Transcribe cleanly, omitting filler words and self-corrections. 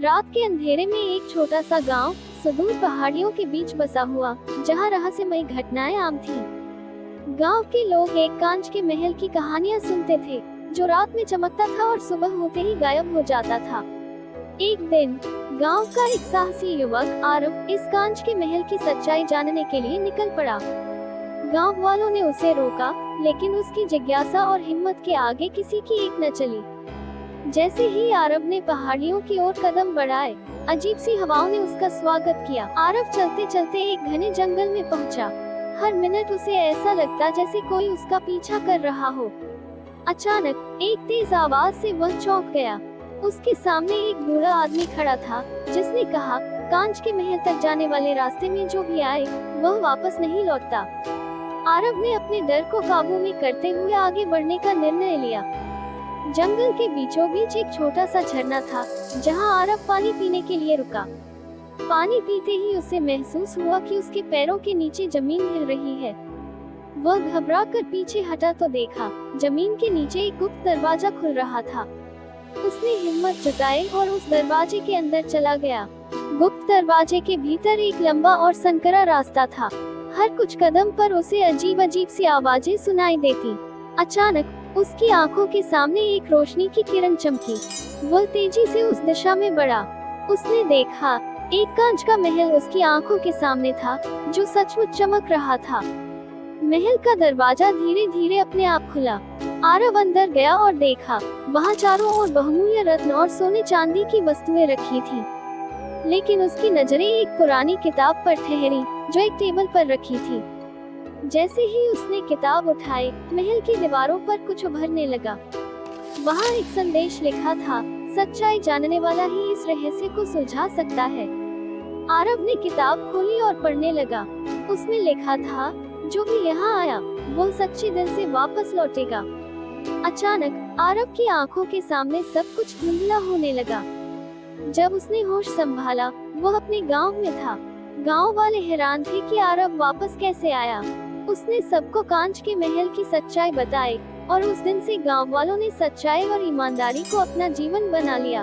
रात के अंधेरे में एक छोटा सा गांव सुदूर पहाड़ियों के बीच बसा हुआ, जहां रहस्यमयी घटनाएं आम थी। गांव के लोग एक कांच के महल की कहानियां सुनते थे, जो रात में चमकता था और सुबह होते ही गायब हो जाता था। एक दिन गांव का एक साहसी युवक आरव इस कांच के महल की सच्चाई जानने के लिए निकल पड़ा। गांव वालों ने उसे रोका, लेकिन उसकी जिज्ञासा और हिम्मत के आगे किसी की एक न चली। जैसे ही आरव ने पहाड़ियों की ओर कदम बढ़ाए, अजीब सी हवाओं ने उसका स्वागत किया। आरव चलते चलते एक घने जंगल में पहुंचा। हर मिनट उसे ऐसा लगता जैसे कोई उसका पीछा कर रहा हो। अचानक एक तेज आवाज से वह चौंक गया। उसके सामने एक बूढ़ा आदमी खड़ा था, जिसने कहा, कांच के महल तक जाने वाले रास्ते में जो भी आए, वह वापस नहीं लौटता। आरव ने अपने डर को काबू में करते हुए आगे बढ़ने का निर्णय लिया। जंगल के बीचों बीच एक छोटा सा झरना था, जहां आरव पानी पीने के लिए रुका। पानी पीते ही उसे महसूस हुआ कि उसके पैरों के नीचे जमीन हिल रही है। वह घबराकर पीछे हटा तो देखा, जमीन के नीचे एक गुप्त दरवाजा खुल रहा था। उसने हिम्मत जुटाई और उस दरवाजे के अंदर चला गया। गुप्त दरवाजे के भीतर एक लंबा और संकरा रास्ता था। हर कुछ कदम पर उसे अजीब अजीब सी आवाजें सुनाई देती। अचानक उसकी आंखों के सामने एक रोशनी की किरण चमकी। वह तेजी से उस दिशा में बढ़ा। उसने देखा, एक कांच का महल उसकी आंखों के सामने था, जो सचमुच चमक रहा था। महल का दरवाजा धीरे धीरे अपने आप खुला। आरव अंदर गया और देखा, वहाँ चारों ओर बहुमूल्य रत्न और सोने चांदी की वस्तुएं रखी थी। लेकिन उसकी नजरें एक पुरानी किताब पर ठहरी, जो एक टेबल पर रखी थी। जैसे ही उसने किताब उठाई, महल की दीवारों पर कुछ उभरने लगा। वहाँ एक संदेश लिखा था, सच्चाई जानने वाला ही इस रहस्य को सुलझा सकता है। आरव ने किताब खोली और पढ़ने लगा। उसमें लिखा था, जो भी यहाँ आया, वो सच्चे दिल से वापस लौटेगा। अचानक आरव की आंखों के सामने सब कुछ धुंधला होने लगा। जब उसने होश संभाला, वह अपने गांव में था। गांव वाले हैरान थे कि आरव वापस कैसे आया। उसने सबको कांच के महल की सच्चाई बताई, और उस दिन से गांव वालों ने सच्चाई और ईमानदारी को अपना जीवन बना लिया।